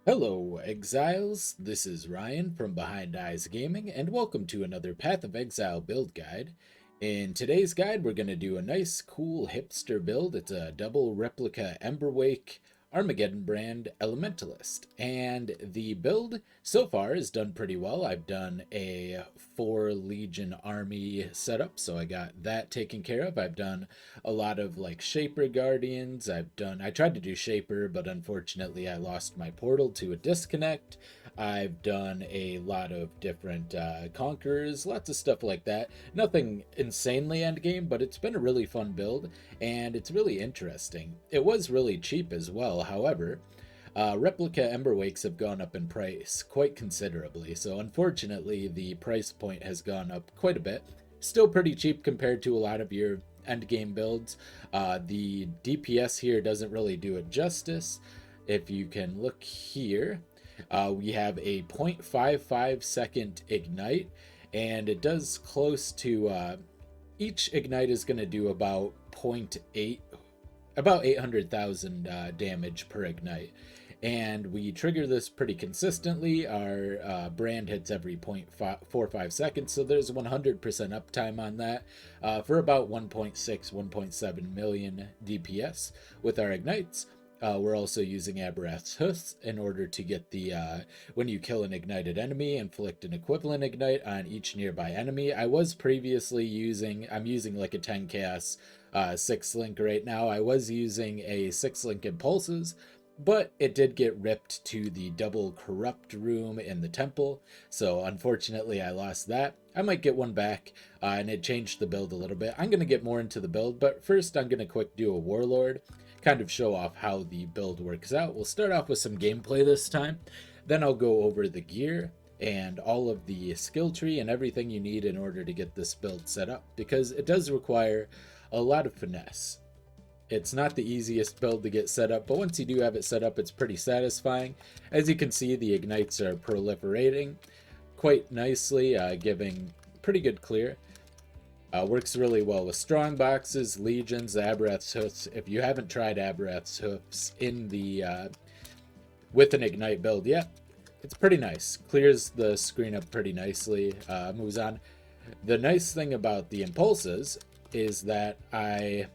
Hello, Exiles. This is Ryan from behindeyesgaming, and welcome to another Path of Exile build guide. In today's guide, we're going to do a nice, cool hipster build. It's a double Replica Emberwake Armageddon brand Elementalist, and the build so far has done pretty well. I've done a 4 Legion army setup, so I got that taken care of. I've done a lot of like Shaper Guardians. I tried to do Shaper, but unfortunately I lost my portal to a disconnect. I've done a lot of different Conquerors, lots of stuff like that. Nothing insanely endgame, but it's been a really fun build, and it's really interesting. It was really cheap as well, however, Replica Emberwakes have gone up in price quite considerably, so unfortunately the price point has gone up quite a bit. Still pretty cheap compared to a lot of your endgame builds. The DPS here doesn't really do it justice. If you can look here, we have a 0.55 second ignite, and it does close to each ignite is going to do about 0.8, about 800,000 damage per ignite. And we trigger this pretty consistently. Our brand hits every 0.45 seconds, so there's 100% uptime on that for about 1.6, 1.7 million DPS with our ignites. We're also using Abberath's Hooves in order to get the, when you kill an ignited enemy, inflict an equivalent ignite on each nearby enemy. I was previously I'm using like a 10 chaos 6-link right now. I was using a 6-link impulses, but it did get ripped to the double corrupt room in the temple, so unfortunately I lost that. I might get one back, and it changed the build a little bit. I'm going to get more into the build, but first I'm going to quick do a warlord, kind of show off how the build works out. We'll start off with some gameplay this time, then I'll go over the gear and all of the skill tree and everything you need in order to get this build set up, because it does require a lot of finesse. It's not the easiest build to get set up, but once you do have it set up, it's pretty satisfying. As you can see, the ignites are proliferating quite nicely, giving pretty good clear. Works really well with strong boxes, legions, Abberath's Hooves. If you haven't tried Abberath's Hooves in the with an ignite build yet, it's pretty nice. Clears the screen up pretty nicely, moves on. The nice thing about the impulses is that I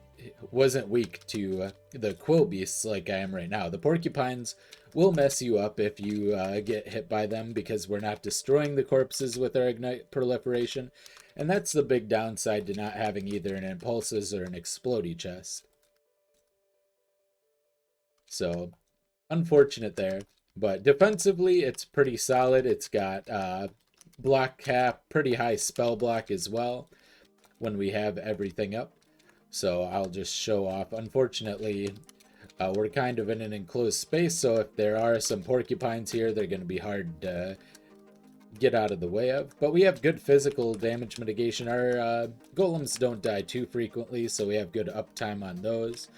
wasn't weak to the quill beasts like I am right now. The porcupines will mess you up if you get hit by them, because we're not destroying the corpses with our ignite proliferation, and that's the big downside to not having either an impulses or an explodey chest. So unfortunate there, but defensively it's pretty solid. It's got block cap, pretty high spell block as well when we have everything up. So I'll just show off. Unfortunately, we're kind of in an enclosed space, so if there are some porcupines here, they're going to be hard to get out of the way of. But we have good physical damage mitigation. Our golems don't die too frequently, so we have good uptime on those.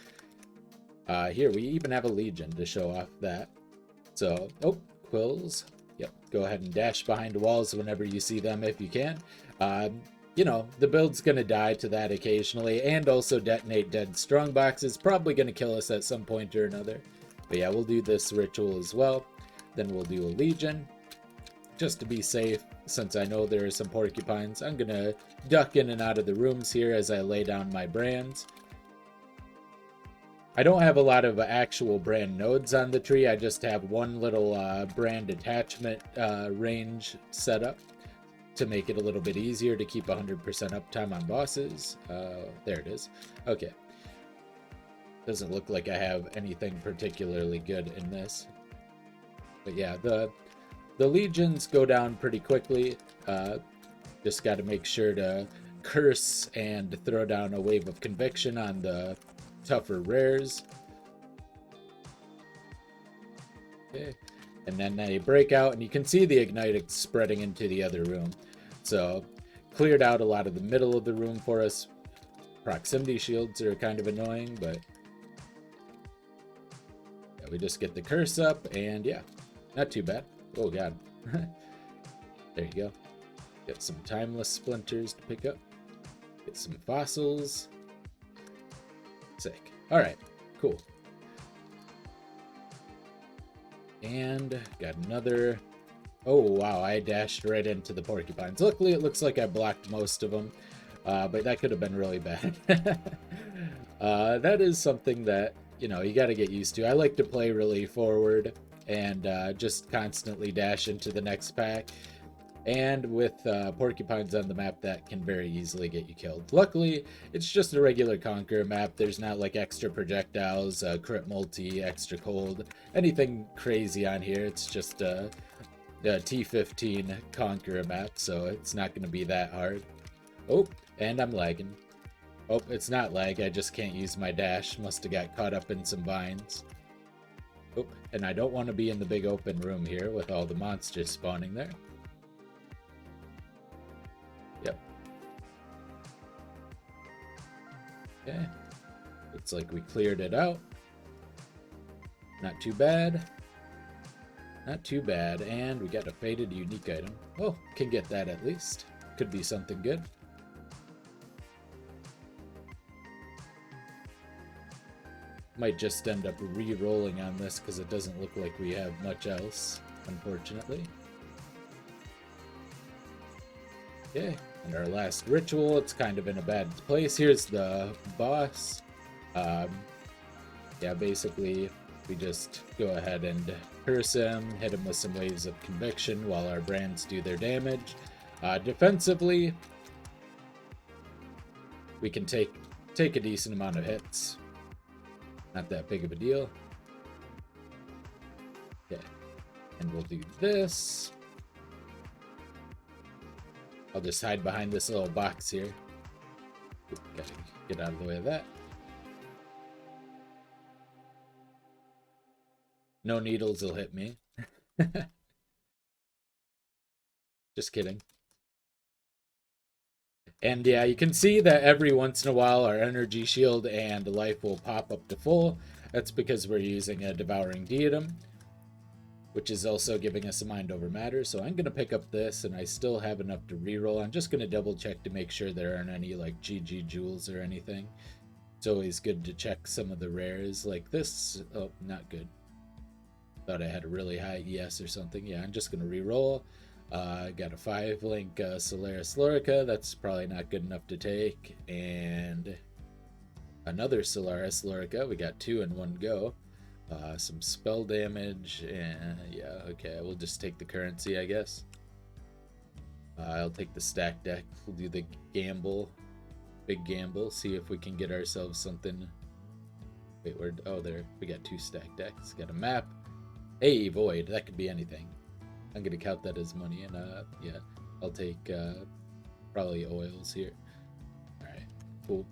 Here, we even have a legion to show off that. So, oh, quills. Yep, go ahead and dash behind walls whenever you see them if you can. You know, the build's going to die to that occasionally, and also detonate dead strong boxes. Probably going to kill us at some point or another. But yeah, we'll do this ritual as well. Then we'll do a legion, just to be safe, since I know there are some porcupines. I'm going to duck in and out of the rooms here as I lay down my brands. I don't have a lot of actual brand nodes on the tree. I just have one little brand attachment range set up to make it a little bit easier to keep 100% uptime on bosses. There it is. Okay. Doesn't look like I have anything particularly good in this. But yeah, the legions go down pretty quickly. Just got to make sure to curse and throw down a wave of conviction on the tougher rares. Okay. And then they break out, and you can see the ignite spreading into the other room. So cleared out a lot of the middle of the room for us. Proximity shields are kind of annoying, but yeah, we just get the curse up, and yeah, not too bad. Oh god. There you go. Get some timeless splinters to pick up. Get some fossils. Sick. Alright, cool. And got another. Oh, wow, I dashed right into the porcupines. Luckily, it looks like I blocked most of them, but that could have been really bad. That is something that, you got to get used to. I like to play really forward and just constantly dash into the next pack. And with porcupines on the map, that can very easily get you killed. Luckily, it's just a regular Conqueror map. There's not like extra projectiles, crit multi, extra cold, anything crazy on here. It's just a T15 Conqueror map, so it's not going to be that hard. Oh, and I'm lagging. Oh, it's not lag, I just can't use my dash. Must have got caught up in some vines. Oh, and I don't want to be in the big open room here with all the monsters spawning there. Yep. Okay. Looks like we cleared it out. Not too bad. Not too bad. And we got a faded unique item. Oh, can get that at least. Could be something good. Might just end up re-rolling on this because it doesn't look like we have much else, unfortunately. Okay, and our last ritual, it's kind of in a bad place. Here's the boss. Yeah, basically, we just go ahead and curse him, hit him with some waves of conviction while our brands do their damage. Defensively, we can take a decent amount of hits. Not that big of a deal. Okay, and we'll do this. I'll just hide behind this little box here. Gotta get out of the way of that. No needles will hit me. Just kidding. And yeah, you can see that every once in a while our energy shield and life will pop up to full. That's because we're using a Devouring Diadem, which is also giving us a mind over matter. So I'm going to pick up this, and I still have enough to reroll. I'm just going to double check to make sure there aren't any like GG jewels or anything. It's always good to check some of the rares like this. Oh, not good. Thought I had a really high ES or something. Yeah, I'm just going to reroll. Got a 5-link Solaris Lorica. That's probably not good enough to take. And another Solaris Lorica. We got 2 in one go. Some spell damage. And yeah, okay. We'll just take the currency, I guess. I'll take the stack deck. We'll do the gamble. Big gamble. See if we can get ourselves something. Wait, oh, there. We got 2 stack decks. Got a map. Hey, void. That could be anything. I'm going to count that as money, and yeah, I'll take probably oils here. Alright, cool.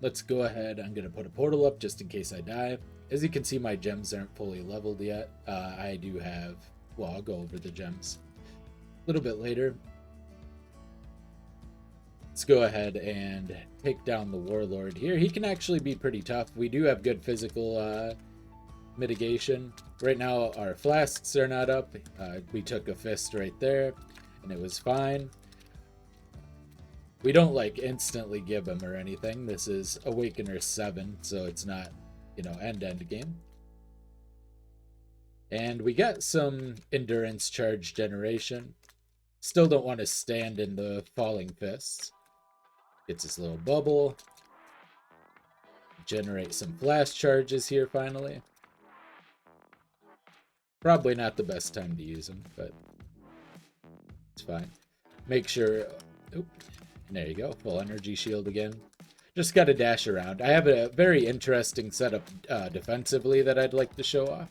Let's go ahead. I'm going to put a portal up just in case I die. As you can see, my gems aren't fully leveled yet. I do have, well, I'll go over the gems a little bit later. Let's go ahead and take down the Warlord here. He can actually be pretty tough. We do have good physical mitigation. Right now our flasks are not up. We took a fist right there and it was fine. We don't like instantly give him or anything. This is Awakener 7, so it's not, end game. And we got some endurance charge generation. Still don't want to stand in the falling fists. Gets this little bubble. Generate some flash charges here finally. Probably not the best time to use them, but it's fine. Make sure... Oop, there you go. Full energy shield again. Just got to dash around. I have a very interesting setup defensively that I'd like to show off,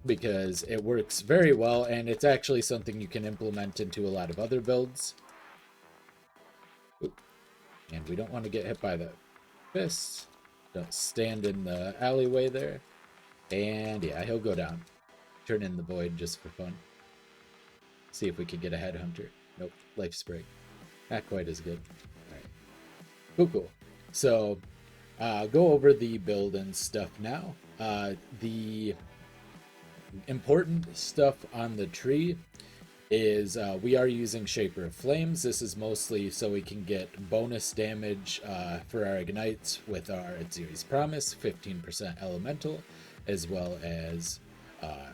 because it works very well, and it's actually something you can implement into a lot of other builds. Oop. And we don't want to get hit by the fists. Don't stand in the alleyway there. And yeah, he'll go down. Turn in the void just for fun. See if we could get a headhunter. Nope, life spray. Not quite as good. Alright. Cool. So, go over the build and stuff now. The important stuff on the tree is we are using Shaper of Flames. This is mostly so we can get bonus damage for our ignites with our Edziri's Promise, 15% elemental, as well as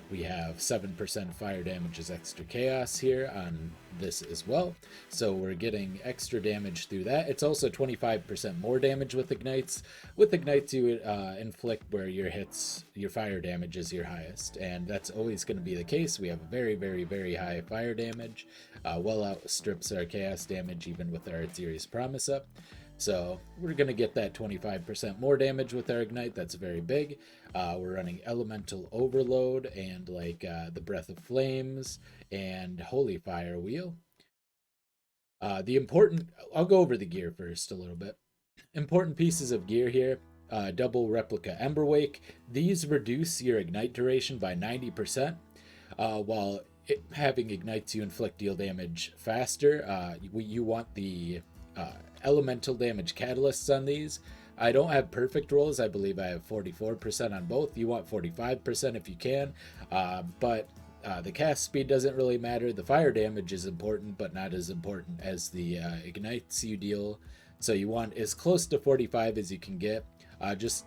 We have 7% fire damage as extra chaos here on this as well. So we're getting extra damage through that. It's also 25% more damage with ignites. With ignites, you inflict where your hits, your fire damage is your highest. And that's always going to be the case. We have very, very, very high fire damage. Well outstrips our chaos damage even with our Series Promise up. So we're going to get that 25% more damage with our Ignite. That's very big. We're running Elemental Overload and like the Breath of Flames and Holy Fire Wheel. I'll go over the gear first a little bit. Important pieces of gear here. Double Replica Emberwake. These reduce your Ignite duration by 90%, while having Ignites you inflict deal damage faster. You want the elemental damage catalysts on these. I don't have perfect rolls. I believe I have 44% on both. You want 45% if you can, but the cast speed doesn't really matter. The fire damage is important, but not as important as the ignites you deal. So you want as close to 45 as you can get.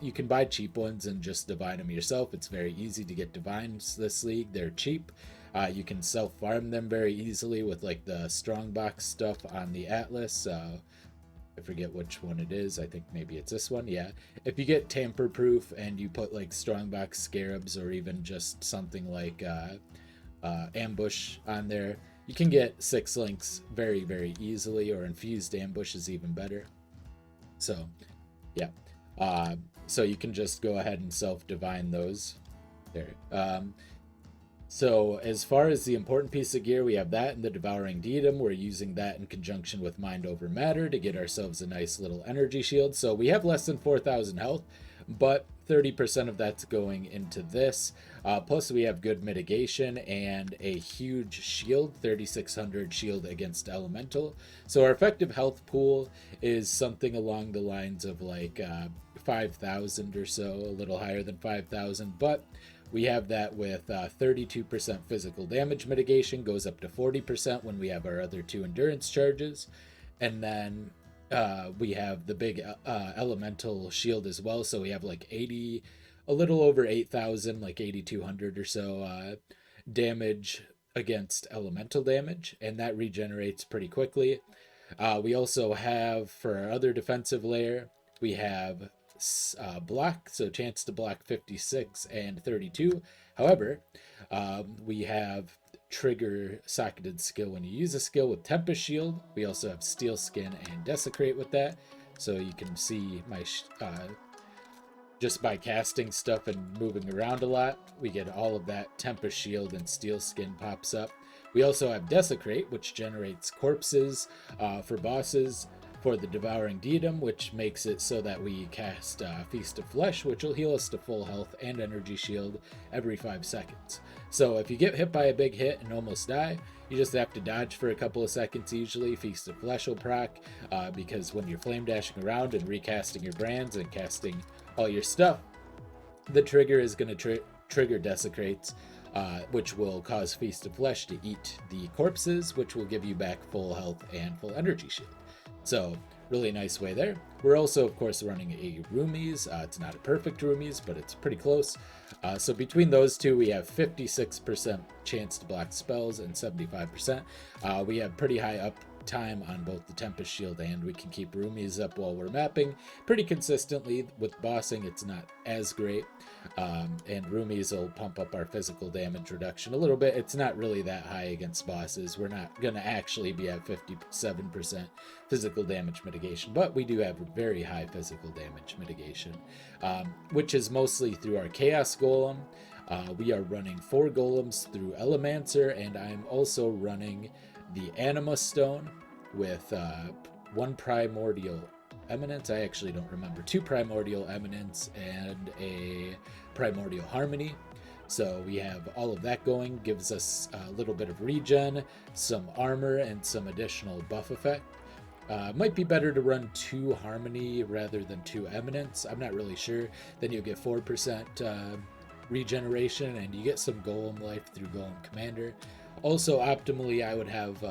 You can buy cheap ones and just divine them yourself. It's very easy to get divines this league. They're cheap. You can self-farm them very easily with like the strongbox stuff on the Atlas. I forget which one it is. I think maybe it's this one. Yeah. If you get tamper proof and you put like strongbox scarabs or even just something like ambush on there, you can get 6 links very, very easily, or infused ambush is even better. So yeah. So you can just go ahead and self-divine those there. So as far as the important piece of gear, we have that and the Devouring Diadem. We're using that in conjunction with Mind Over Matter to get ourselves a nice little energy shield. So we have less than 4,000 health, but 30% of that's going into this. Plus we have good mitigation and a huge shield, 3,600 shield against elemental. So our effective health pool is something along the lines of like 5,000 or so, a little higher than 5,000, but we have that with 32% physical damage mitigation, goes up to 40% when we have our other 2 endurance charges. And then we have the big elemental shield as well. So we have like a little over 8,000, like 8,200 or so damage against elemental damage. And that regenerates pretty quickly. We also have, for our other defensive layer, we have block, so chance to block 56 and 32. However, we have trigger socketed skill when you use a skill with Tempest Shield. We also have Steel Skin and Desecrate with that. So you can see my just by casting stuff and moving around a lot, we get all of that. Tempest Shield and Steel Skin pops up. We also have Desecrate, which generates corpses for bosses, for the Devouring Diadem, which makes it so that we cast Feast of Flesh, which will heal us to full health and energy shield every 5 seconds. So if you get hit by a big hit and almost die, you just have to dodge for a couple of seconds usually. Feast of Flesh will proc, because when you're flame dashing around and recasting your brands and casting all your stuff, the trigger is going to trigger Desecrates, which will cause Feast of Flesh to eat the corpses, which will give you back full health and full energy shield. So really nice way there. We're also, of course, running a Roomies. It's not a perfect Roomies, but it's pretty close. So between those two, we have 56% chance to block spells and 75%. We have pretty high uptime on both the Tempest Shield, and we can keep Roomies up while we're mapping pretty consistently. With bossing, it's not as great. And Roomies will pump up our physical damage reduction a little bit. It's not really that high against bosses. We're not going to actually be at 57% physical damage mitigation, but we do have very high physical damage mitigation, which is mostly through our Chaos Golem. We are running 4 Golems through Elemancer, and I'm also running the Anima Stone with 1 Primordial Eminence. I actually don't remember. 2 Primordial Eminence and a Primordial Harmony. So we have all of that going. Gives us a little bit of regen, some armor, and some additional buff effect. Might be better to run 2 Harmony rather than 2 Eminence. I'm not really sure. Then you'll get 4% regeneration, and you get some Golem life through Golem Commander. Also, optimally, I would have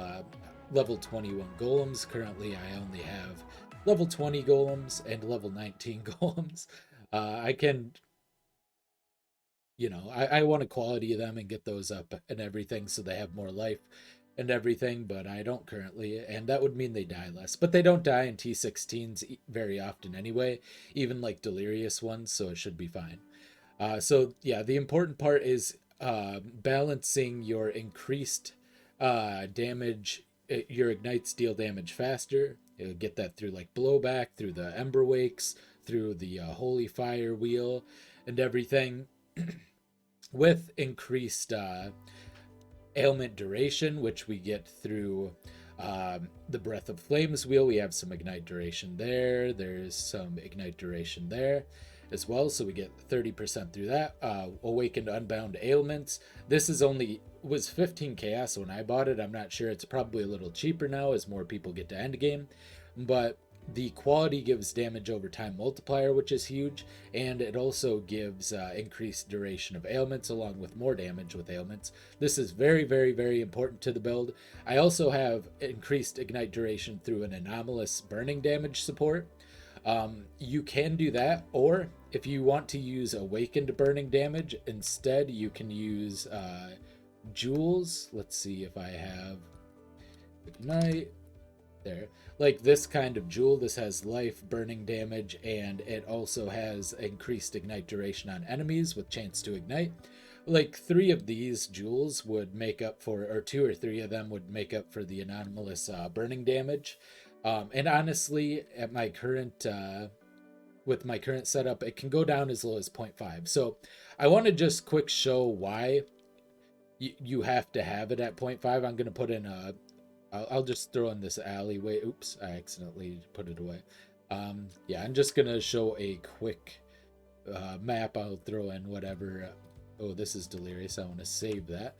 level 21 Golems. Currently, I only have level 20 Golems and level 19 Golems. you know, I want to quality them and get those up and everything so they have more life and everything, but I don't currently, and that would mean they die less. But they don't die in T16s very often anyway, even like delirious ones, so it should be fine. So yeah, the important part is balancing your increased damage, your ignites deal damage faster. You'll get that through like blowback, through the Emberwakes, through the Holy Fire Wheel, and everything, with increased ailment duration, which we get through the Breath of Flames wheel. We have some ignite duration there. There's some ignite duration there as well, so we get 30% through that. Awakened Unbound Ailments. This was 15 chaos when I bought it. I'm not sure, it's probably a little cheaper now as more people get to endgame, but the quality gives damage over time multiplier, which is huge, and it also gives increased duration of ailments along with more damage with ailments. This is very, very, very important to the build. I also have increased ignite duration through an anomalous burning damage support. You can do that, or if you want to use awakened burning damage instead, you can use jewels. Let's see if I have ignite there, like this kind of jewel. This has life, burning damage, and it also has increased ignite duration on enemies with chance to ignite. Like 3 of these jewels would make up for, or 2 or 3 of them would make up for the anomalous burning damage. And honestly, at my current with my current setup, it can go down as low as 0.5. So I want to just quick show why you have to have it at 0.5. I'm going to put in a, I'll just throw in this alleyway. Oops, I accidentally put it away. Yeah, I'm just going to show a quick map. I'll throw in whatever. Oh, this is delirious. I want to save that.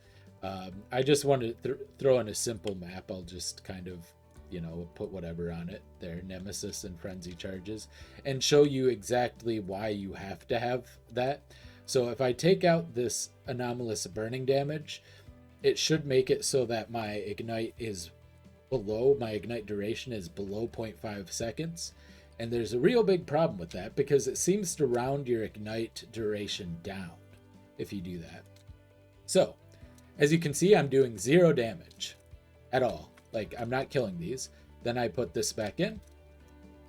I just want to throw in a simple map. I'll just kind of, you know, put whatever on it there, Nemesis and Frenzy charges, and show you exactly why you have to have that. So if I take out this anomalous burning damage, it should make it so that my ignite duration is below 0.5 seconds. And there's a real big problem with that because it seems to round your ignite duration down if you do that. So as you can see, I'm doing 0 damage at all. Like, I'm not killing these. Then I put this back in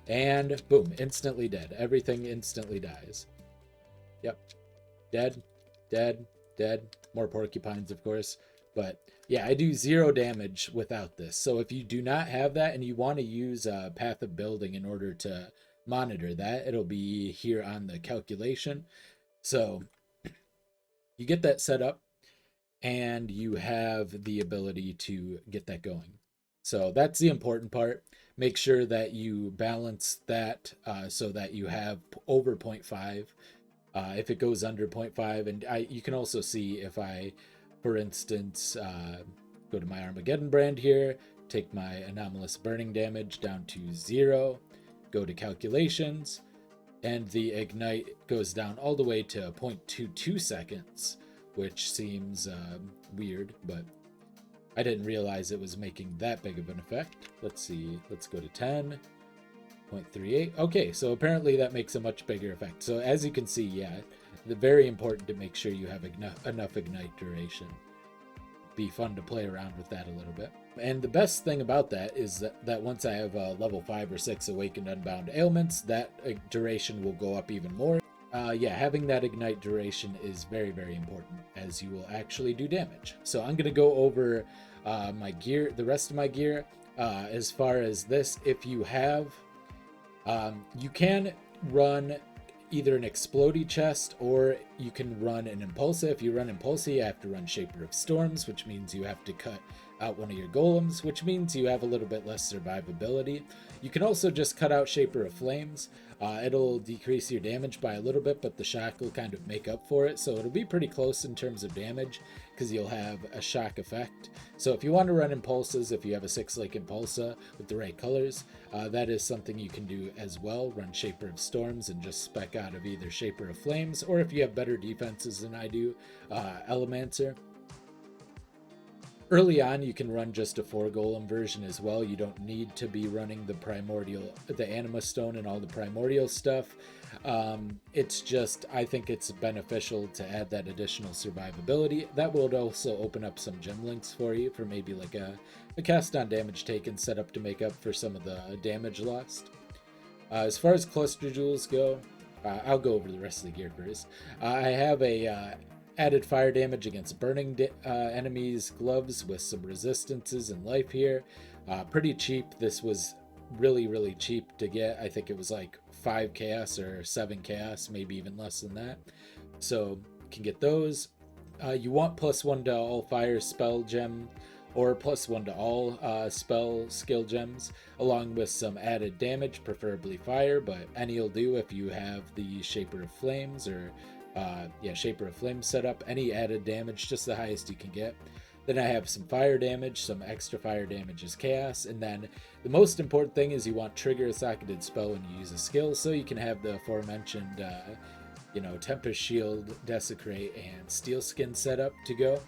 and boom, instantly dead. Everything instantly dies. Yep. Dead, dead, dead. More porcupines, of course. But yeah, I do 0 damage without this. So if you do not have that and you want to use Path of Building in order to monitor that, it'll be here on the calculation. So you get that set up and you have the ability to get that going. So that's the important part. Make sure that you balance that so that you have over 0.5. If it goes under 0.5, and you can also see if I, for instance, go to my Armageddon brand here, take my anomalous burning damage down to 0, go to calculations, and the ignite goes down all the way to 0.22 seconds, which seems weird, but I didn't realize it was making that big of an effect. Let's see, let's go to 10. 0.38. Okay, so apparently that makes a much bigger effect. So as you can see, yeah, very important to make sure you have enough ignite duration. Be fun to play around with that a little bit. And the best thing about that is that once I have level 5 or 6 Awakened Unbound Ailments, that duration will go up even more. Yeah, having that ignite duration is very, very important as you will actually do damage. So I'm going to go over my gear, the rest of my gear. As far as this, if you have you can run either an explodey chest or you can run an impulsa. If you run impulsa, you have to run Shaper of Storms, which means you have to cut out one of your golems, which means you have a little bit less survivability. You can also just cut out Shaper of Flames. It'll decrease your damage by a little bit, but the shock will kind of make up for it. So it'll be pretty close in terms of damage because you'll have a shock effect. So if you want to run impulses, if you have a 6-link impulsa with the right colors, that is something you can do as well. Run Shaper of Storms and just spec out of either Shaper of Flames, or if you have better defenses than I do, Elementalist. Early on, you can run just a 4-golem version as well. You don't need to be running the Anima Stone and all the primordial stuff. It's just, I think it's beneficial to add that additional survivability. That would also open up some gem links for you for maybe like a cast on damage taken set up to make up for some of the damage lost. As far as cluster jewels go, I'll go over the rest of the gear first. I have a added fire damage against burning enemies, gloves with some resistances and life here. Pretty cheap. This was really cheap to get. I think it was like 5 chaos or 7 chaos, maybe even less than that. So you can get those. You want +1 to all fire spell gem or +1 to all spell skill gems, along with some added damage, preferably fire, but any will do if you have the Shaper of Flames or Shaper of Flames set up. Any added damage, just the highest you can get. Then I have some fire damage, some extra fire damage as chaos, and then the most important thing is you want trigger a socketed spell when you use a skill, so you can have the aforementioned Tempest Shield, Desecrate, and Steel Skin set up to go.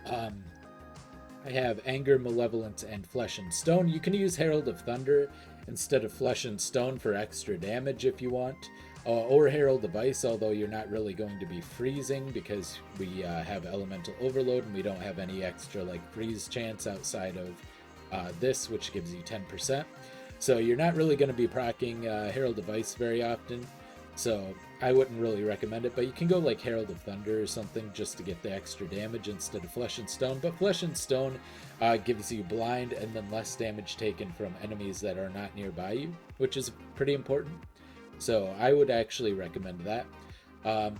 I have Anger, Malevolence, and Flesh and Stone. You can use Herald of Thunder instead of Flesh and Stone for extra damage if you want. Or Herald of Ice, although you're not really going to be freezing because we have Elemental Overload and we don't have any extra like freeze chance outside of this, which gives you 10%. So you're not really going to be proccing Herald of Ice very often. So I wouldn't really recommend it, but you can go like Herald of Thunder or something just to get the extra damage instead of Flesh and Stone. But Flesh and Stone gives you blind and then less damage taken from enemies that are not nearby you, which is pretty important. So I would actually recommend that. And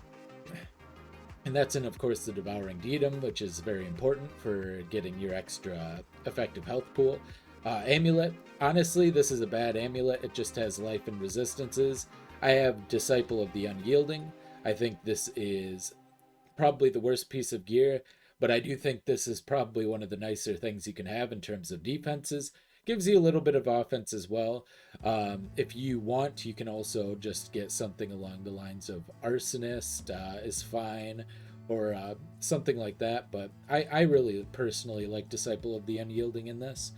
that's in, of course, the Devouring Diadem, which is very important for getting your extra effective health pool. Amulet, honestly, this is a bad amulet. It just has life and resistances. I have Disciple of the Unyielding. I think this is probably the worst piece of gear, but I do think this is probably one of the nicer things you can have in terms of defenses. Gives you a little bit of offense as well. If you want, you can also just get something along the lines of Arsonist is fine, or something like that, but I really personally like Disciple of the Unyielding in this.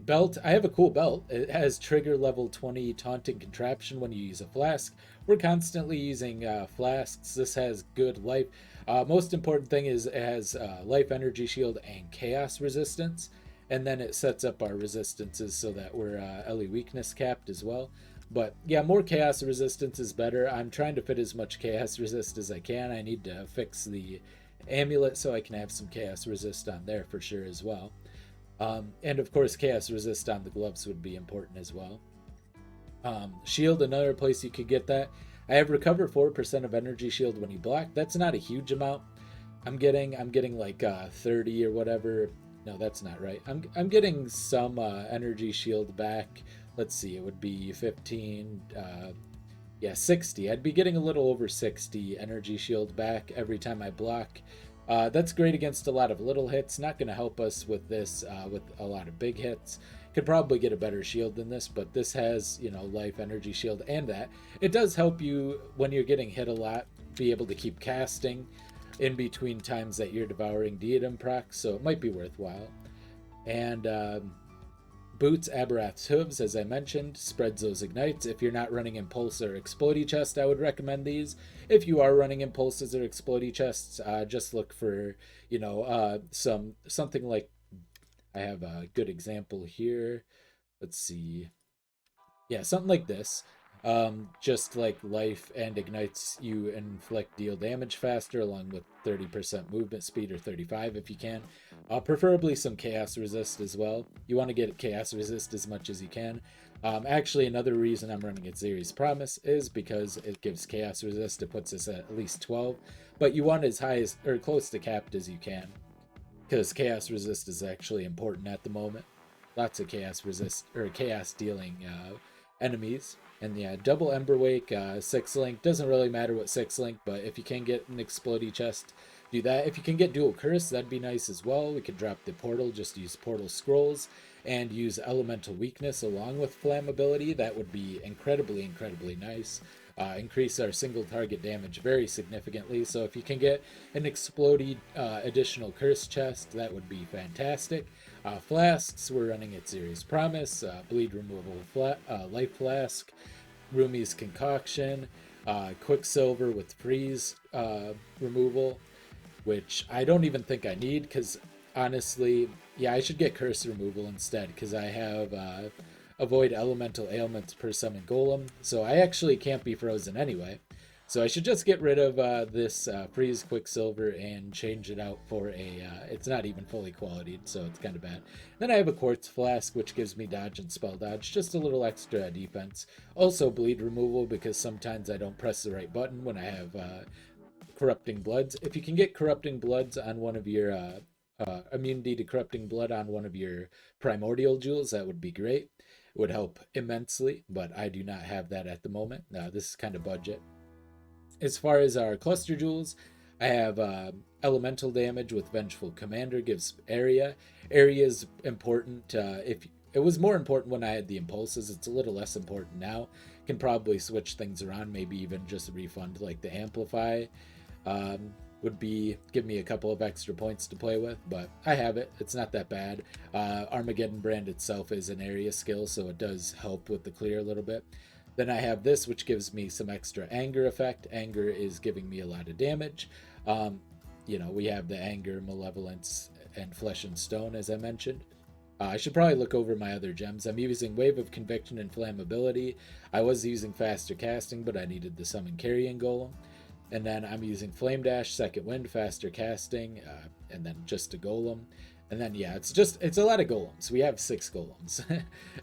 Belt, I have a cool belt. It has trigger level 20 taunting contraption when you use a flask. We're constantly using flasks. This has good life. Most important thing is it has life, energy shield, and chaos resistance. And then it sets up our resistances so that we're LE weakness capped as well. But yeah, more chaos resistance is better. I'm trying to fit as much chaos resist as I can. I need to fix the amulet so I can have some chaos resist on there for sure as well. And of course, chaos resist on the gloves would be important as well. Shield, another place you could get that. I have recover 4% of energy shield when you block. That's not a huge amount. I'm getting like 30 or whatever. No, that's not right. I'm getting some energy shield back. Let's see, it would be 15. 60. I'd be getting a little over 60 energy shield back every time I block. That's great against a lot of little hits. Not going to help us with this with a lot of big hits. Could probably get a better shield than this, but this has, life, energy shield, and that. It does help you when you're getting hit a lot, be able to keep casting in between times that you're Devouring Diadem proc, so it might be worthwhile. And boots, Abberath's Hooves, as I mentioned, spreads those ignites. If you're not running Impulse or Explodey Chest, I would recommend these. If you are running Impulses or Explodey Chests, just look for, something like, I have a good example here. Let's see. Yeah, something like this. Just like life and ignites you inflict deal damage faster along with 30% movement speed or 35 if you can. Preferably some chaos resist as well. You want to get chaos resist as much as you can. Actually, another reason I'm running Xeri's Promise is because it gives chaos resist. It puts us at least 12, but you want as high as or close to capped as you can because chaos resist is actually important at the moment. Lots of chaos resist or chaos dealing enemies. And yeah, double Emberwake, 6 link. Doesn't really matter what 6 link, but if you can get an Explodey Chest, do that. If you can get dual curse, that'd be nice as well. We could drop the portal, just use portal scrolls, and use elemental weakness along with flammability. That would be incredibly nice. Increase our single target damage very significantly. So if you can get an Explodey additional curse chest, that would be fantastic. Flasks, we're running at Xeri's Promise, bleed removal life flask. Rumi's Concoction, Quicksilver with freeze removal, which I don't even think I need because honestly, yeah, I should get curse removal instead because I have avoid elemental ailments per summon golem, so I actually can't be frozen anyway. So I should just get rid of this freeze quicksilver and change it out for a. It's not even fully qualityed, so it's kind of bad. Then I have a quartz flask, which gives me dodge and spell dodge, just a little extra defense. Also bleed removal because sometimes I don't press the right button when I have corrupting bloods. If you can get corrupting bloods on one of your immunity to corrupting blood on one of your primordial jewels, that would be great. It would help immensely, but I do not have that at the moment. This is kind of budget. As far as our cluster jewels, I have elemental damage with Vengeful Commander, gives area. Area is important. If it was more important when I had the impulses, it's a little less important now. Can probably switch things around, maybe even just refund like the amplify. Would be give me a couple of extra points to play with, but I have it. It's not that bad. Armageddon brand itself is an area skill, so it does help with the clear a little bit. Then I have this, which gives me some extra anger effect. Anger is giving me a lot of damage. We have the anger, malevolence, and flesh and stone, as I mentioned. I should probably look over my other gems. I'm using Wave of Conviction and Flammability. I was using faster casting, but I needed the summon carrying golem. And then I'm using Flame Dash, Second Wind, faster casting, and then just a golem. And then, yeah, it's a lot of golems. We have 6 golems.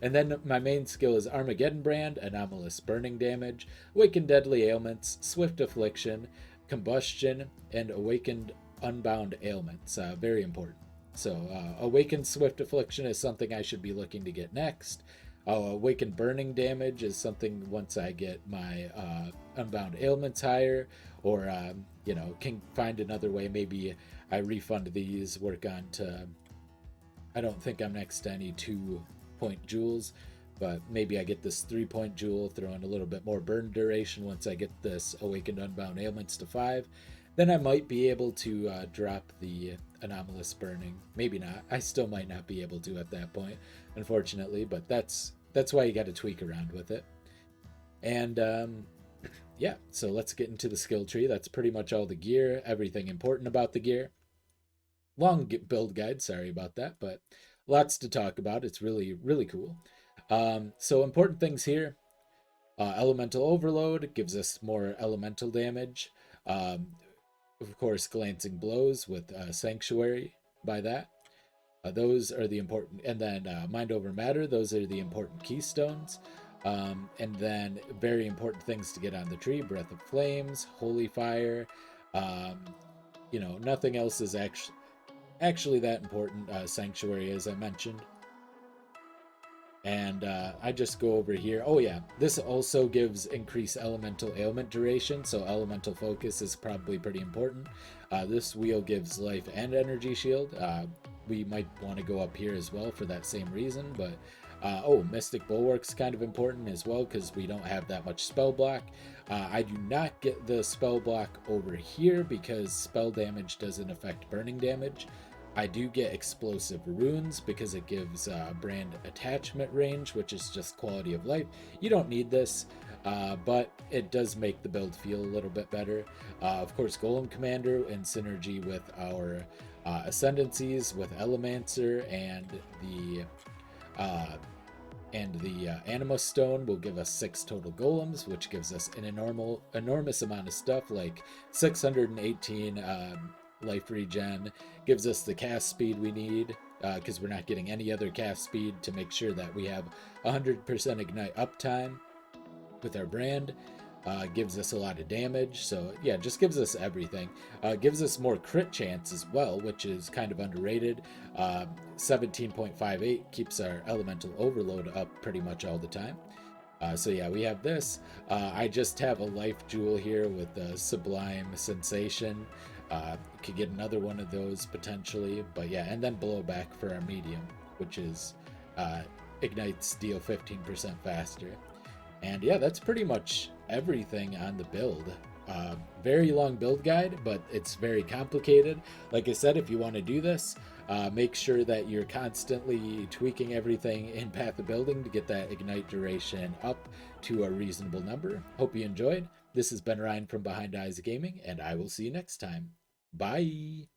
And then my main skill is Armageddon Brand, Anomalous Burning Damage, Awakened Deadly Ailments, Swift Affliction, Combustion, and Awakened Unbound Ailments. Very important. So, Awakened Swift Affliction is something I should be looking to get next. Awakened Burning Damage is something once I get my Unbound Ailments higher, or, can find another way. Maybe I refund these, work on to. I don't think I'm next to any 2-point jewels, but maybe I get this 3-point jewel, throw in a little bit more burn duration once I get this Awakened Unbound Ailments to 5. Then I might be able to drop the Anomalous Burning. Maybe not. I still might not be able to at that point, unfortunately, but that's why you got to tweak around with it. And yeah, so let's get into the skill tree. That's pretty much all the gear, everything important about the gear. Long build guide, sorry about that, but lots to talk about. It's really, really cool. So important things here. Elemental Overload gives us more elemental damage. Of course, Glancing Blows with Sanctuary by that. Those are the important, and then Mind Over Matter, those are the important keystones. And then very important things to get on the tree: Breath of Flames, Holy Fire. Nothing else is actually that important. Sanctuary, as I mentioned. And I just go over here. Oh yeah, this also gives increased elemental ailment duration, so elemental focus is probably pretty important. This wheel gives life and energy shield. We might want to go up here as well for that same reason, but Mystic Bulwark's kind of important as well because we don't have that much spell block. I do not get the spell block over here because spell damage doesn't affect burning damage. I do get Explosive Runes because it gives brand attachment range, which is just quality of life. You don't need this, but it does make the build feel a little bit better. Of course, Golem Commander in synergy with our Ascendancies with Elemancer and the Anima Stone will give us 6 total golems, which gives us an enormous amount of stuff like 618 life regen, gives us the cast speed we need because we're not getting any other cast speed to make sure that we have 100% ignite uptime with our brand. Gives us a lot of damage, so yeah, just gives us everything. Gives us more crit chance as well, which is kind of underrated. 17.58 keeps our elemental overload up pretty much all the time. So yeah, we have this. I just have a life jewel here with the Sublime Sensation. Could get another one of those potentially, but yeah, and then Blowback for our medium, which is ignites deal 15% faster. And yeah, that's pretty much everything on the build. Very long build guide, but it's very complicated. Like I said, if you want to do this, make sure that you're constantly tweaking everything in Path of Building to get that ignite duration up to a reasonable number. Hope you enjoyed. This has been Ryan from Behind Eyes Gaming, and I will see you next time. Bye!